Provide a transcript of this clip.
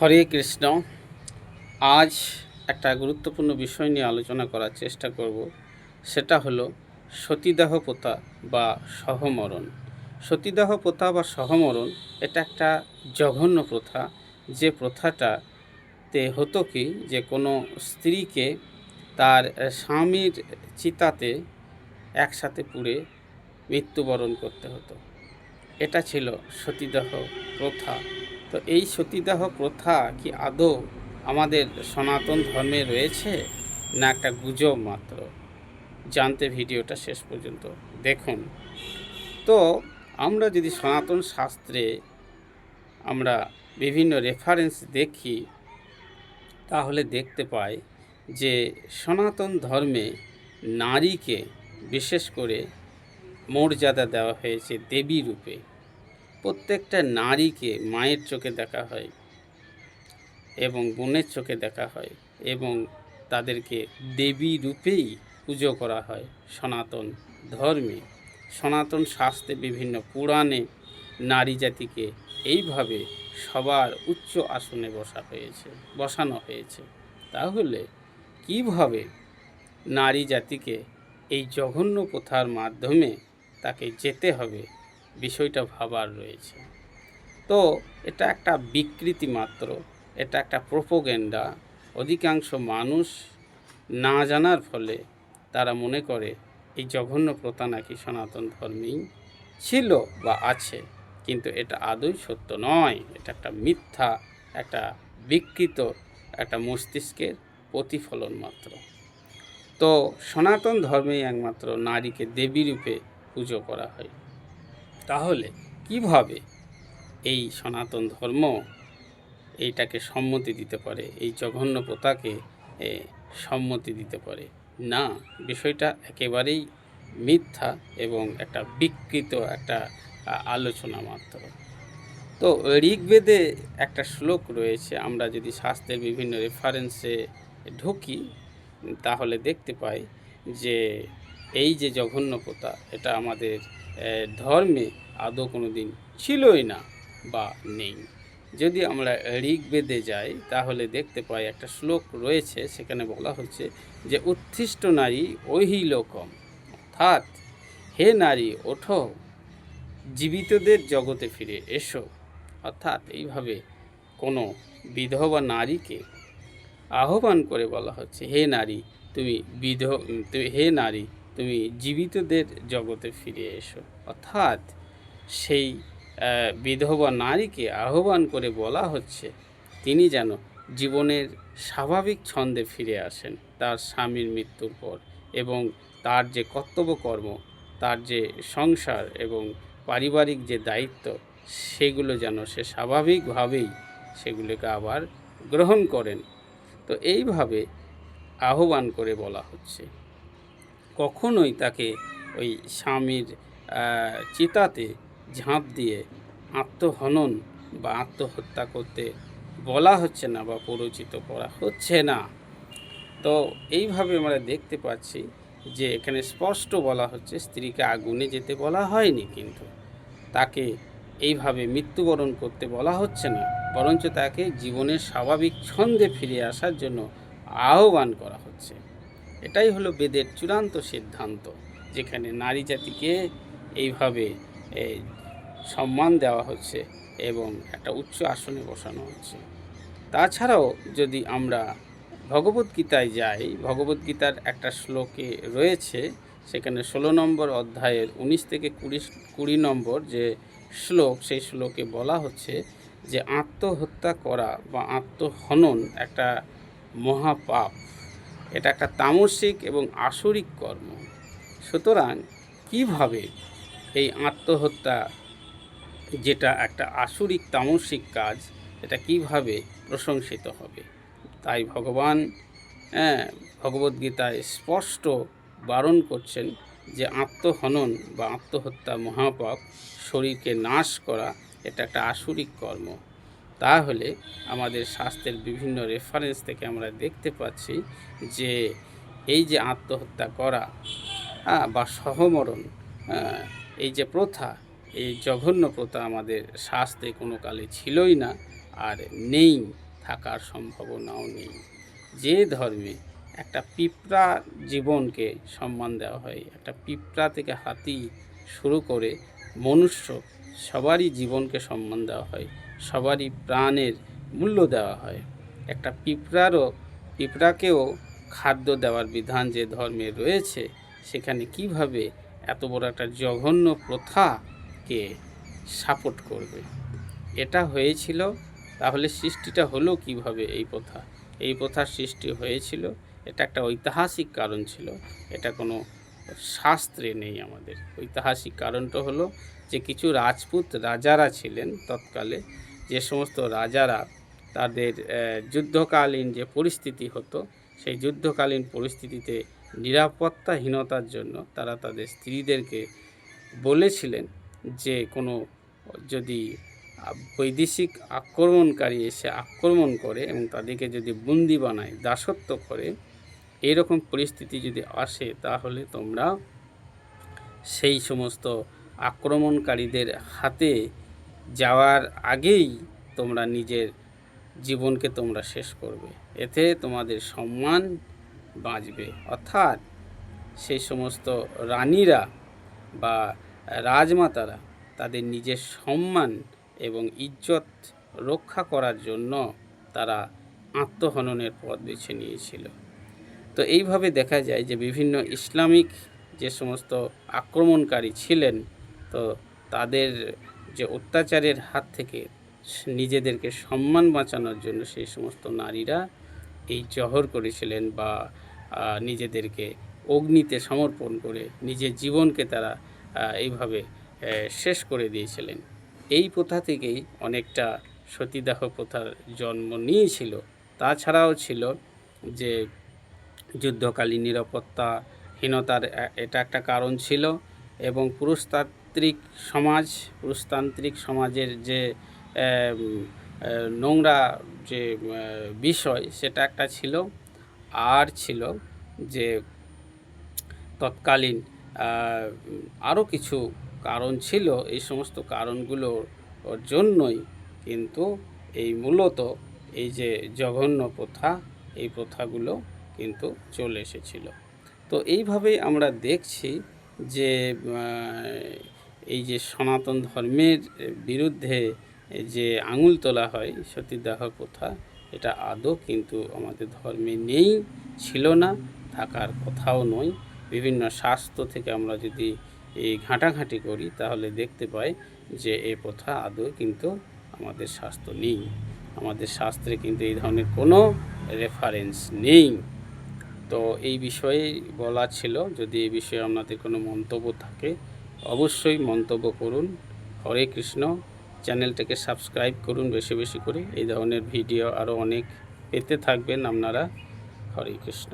হরে কৃষ্ণ। আজ একটা গুরুত্বপূর্ণ বিষয় নিয়ে আলোচনা করার চেষ্টা করব। সেটা হলো সতীদাহ প্রথা বা সহমরণ। সতীদাহ প্রথা বা সহমরণ এটা একটা জঘন্য প্রথা। যে প্রথাটাতে হতো কি, যে কোনো স্ত্রীকে তার স্বামীর চিতাতে একসাথে পুড়ে মৃত্যুবরণ করতে হতো। এটা ছিল সতীদাহ প্রথা। তো এই সতীদাহ প্রথা কি আদৌ আমাদের সনাতন ধর্মে রয়েছে, না একটা গুজব মাত্র? জানতে ভিডিওটা শেষ পর্যন্ত দেখুন। তো আমরা যদি সনাতন শাস্ত্রে আমরা বিভিন্ন রেফারেন্স দেখি, তাহলে দেখতে পাই যে সনাতন ধর্মে নারীকে বিশেষ করে মর্যাদা দেওয়া হয়েছে দেবী রূপে। প্রত্যেকটা নারীকে মায়ের চোখে দেখা হয় এবং বোনের চোখে দেখা হয় এবং তাদেরকে দেবী রূপেই পুজো করা হয় সনাতন ধর্মে। সনাতন শাস্ত্রে বিভিন্ন পুরাণে নারী জাতিকে এইভাবে সবার উচ্চ আসনে বসানো হয়েছে। তাহলে কিভাবে নারী জাতিকে এই জঘন্য প্রথার মাধ্যমে তাকে যেতে হবে, বিষয়টা ভাবার রয়েছে। তো এটা একটা বিকৃতি মাত্র, এটা একটা প্রোপাগান্ডা। অধিকাংশ মানুষ না জানার ফলে তারা মনে করে এই জঘন্য প্রথা নাকি সনাতন ধর্মেই ছিল বা আছে, কিন্তু এটা আদৌ সত্য নয়। এটা একটা মিথ্যা, একটা বিকৃত একটা মস্তিষ্কের প্রতিফলন মাত্র। তো সনাতন ধর্মেই একমাত্র নারীকে দেবী রূপে পুজো করা হয়। তাহলে কিভাবে এই সনাতন ধর্ম এইটাকে সম্মতি দিতে পারে, এই জঘন্য প্রথাকে সম্মতি দিতে পারে? না, বিষয়টা একেবারেই মিথ্যা এবং একটা বিকৃত একটা আলোচনা মাত্র। তো ঋগ্বেদে একটা শ্লোক রয়েছে। আমরা যদি শাস্ত্রের বিভিন্ন রেফারেন্সে ঢুকি, তাহলে দেখতে পাই যে এই যে জঘন্য প্রথা, এটা আমাদের ধর্মে আদৌ কোনো দিন ছিলই না বা নেই। যদি আমরা ঋগ্বেদে যাই, তাহলে দেখতে পাই একটা শ্লোক রয়েছে, সেখানে বলা হচ্ছে যে উত্থিষ্ট নারী ওহি লোকম, অর্থাৎ হে নারী ওঠো, জীবিতদের জগতে ফিরে এসো। অর্থাৎ এইভাবে কোনো বিধবা নারীকে আহ্বান করে বলা হচ্ছে, হে নারী হে নারী তুমি জীবিতদের জগতে ফিরে এসো। অর্থাৎ সেই বিধবা নারীকে আহ্বান করে বলা হচ্ছে তিনি যেন জীবনের স্বাভাবিক ছন্দে ফিরে আসেন তার স্বামীর মৃত্যুর পর, এবং তার যে কর্তব্যকর্ম, তার যে সংসার এবং পারিবারিক যে দায়িত্ব, সেগুলো যেন সে স্বাভাবিকভাবেই সেগুলোকে আবার গ্রহণ করেন। তো এইভাবে আহ্বান করে বলা হচ্ছে। কখনোই তাকে ওই স্বামীর চিতাতে ঝাঁপ দিয়ে আত্মহনন বা আত্মহত্যা করতে বলা হচ্ছে না বা প্ররোচিত করা হচ্ছে না। তো এইভাবে আমরা দেখতে পাচ্ছি যে এখানে স্পষ্ট বলা হচ্ছে স্ত্রীকে আগুনে যেতে বলা হয়নি, কিন্তু তাকে এইভাবে মৃত্যুবরণ করতে বলা হচ্ছে না, বরঞ্চ তাকে জীবনের স্বাভাবিক ছন্দে ফিরে আসার জন্য আহ্বান করা হচ্ছে। এটাই হলো বেদের চূড়ান্ত সিদ্ধান্ত, যেখানে নারী জাতিকে এইভাবে সম্মান দেওয়া হচ্ছে এবং একটা উচ্চ আসনে বসানো হচ্ছে। তাছাড়াও যদি আমরা ভগবদ্গীতায় যাই, ভগবদ্গীতার একটা শ্লোকে রয়েছে, সেখানে 16 নম্বর অধ্যায়ের 19 থেকে 20 নম্বর যে শ্লোক, সেই শ্লোকে বলা হচ্ছে যে আত্মহত্যা করা বা আত্মহনন একটা মহাপাপ, এটা একটা তামসিক এবং আসরিক কর্ম। সুতরাং কিভাবে এই আত্মহত্যা, যেটা একটা আসরিক তামসিক কাজ, এটা কিভাবে প্রশংসিত হবে? তাই ভগবান ভগবদ্গীতায় স্পষ্ট বারণ করছেন যে আত্মহনন বা আত্মহত্যা মহাপাপ, শরীরকে নাশ করা, এটা একটা আসরিক কর্ম। তাহলে আমাদের শাস্ত্রের বিভিন্ন রেফারেন্স থেকে আমরা দেখতে পাচ্ছি যে এই যে আত্মহত্যা করা বা সহমরণ, এই যে প্রথা, এই জঘন্য প্রথা আমাদের শাস্ত্রে কোনো কালে ছিলই না আর নেই। থাকার সম্ভাবনাও নেই। যে ধর্মে একটা পিঁপড়া জীবনকে সম্মান দেওয়া হয়, একটা পিঁপড়া থেকে হাতি শুরু করে মনুষ্য সবারই জীবনকে সম্মান দেওয়া হয়, সবারই প্রাণের মূল্য দেওয়া হয়, একটা পিঁপড়াকেও খাদ্য দেওয়ার বিধান যে ধর্মে রয়েছে, সেখানে কিভাবে এত বড় একটা জঘন্য প্রথাকে সাপোর্ট করবে? এটা হয়েছিল, তাহলে সৃষ্টিটা হলো কিভাবে? এই প্রথার সৃষ্টি হয়েছিল, এটা একটা ঐতিহাসিক কারণ ছিল, এটা কোনো শাস্ত্রে নেই। আমাদের ঐতিহাসিক কারণটা হলো যে কিছু রাজপুত রাজারা ছিলেন তৎকালে, যে সমস্ত রাজারা তাদের যুদ্ধকালীন যে পরিস্থিতি হতো, সেই যুদ্ধকালীন পরিস্থিতিতে নিরাপত্তাহীনতার জন্য তারা তাদের স্ত্রীদেরকে বলেছিলেন যে কোনো যদি বৈদেশিক আক্রমণকারী এসে আক্রমণ করে এবং তাদেরকে যদি বন্দি বানায়, দাসত্ব করে, এরকম পরিস্থিতি যদি আসে, তাহলে তোমরা সেই সমস্ত আক্রমণকারীদের হাতে যাওয়ার আগেই তোমরা নিজের জীবনকে তোমরা শেষ করবে, এতে তোমাদের সম্মান বাঁচবে। অর্থাৎ সেই সমস্ত রানীরা বা রাজমাতারা তাদের নিজের সম্মান এবং ইজ্জত রক্ষা করার জন্য তারা আত্মহননের পথ বেছে নিয়েছিল। তো এইভাবে দেখা যায় যে বিভিন্ন ইসলামিক যে সমস্ত আক্রমণকারী ছিলেন, তো তাদের যে অত্যাচারের হাত থেকে নিজেদেরকে সম্মান বাঁচানোর জন্য সেই সমস্ত নারীরা এই জহর করেছিলেন বা নিজেদেরকে অগ্নিতে সমর্পণ করে নিজের জীবনকে তারা এইভাবে শেষ করে দিয়েছিলেন। এই প্রথা থেকেই অনেকটা সতীদাহ প্রথার জন্ম নিয়েছিল। তাছাড়াও ছিল যে যুদ্ধকালীন নিরাপত্তাহীনতার এটা একটা কারণ ছিল, এবং পুরুষতান্ত্রিক সমাজের যে নোংরা যে বিষয়, সেটা একটা ছিল। আর ছিল যে তৎকালীন আরও কিছু কারণ ছিল। এই সমস্ত কারণগুলোর জন্যই কিন্তু এই মূলত এই যে জঘন্য প্রথা, এই প্রথাগুলো কিন্তু চলে এসেছিল। তো এইভাবেই আমরা দেখছি যে এই যে সনাতন ধর্মের বিরুদ্ধে যে আঙুল তোলা হয় সতীদাহ প্রথা, এটা আদৌ কিন্তু আমাদের ধর্মে নেই, ছিল না, থাকার কথাও নয়। বিভিন্ন শাস্ত্র থেকে আমরা যদি এই ঘাঁটাঘাঁটি করি, তাহলে দেখতে পাই যে এই প্রথা আদৌ কিন্তু আমাদের শাস্ত্র নেই। আমাদের শাস্ত্রে কিন্তু এই ধরনের কোনো রেফারেন্স নেই। তো এই বিষয়ে বলা ছিল। যদি এই বিষয়ে আপনাদের কোনো মন্তব্য থাকে, অবশ্যই মন্তব্য করুন। হরে কৃষ্ণ। চ্যানেলটাকে সাবস্ক্রাইব করুন বেশি বেশি করে। এই ধরনের ভিডিও আরও অনেক পেতে থাকবেন আপনারা। হরে কৃষ্ণ।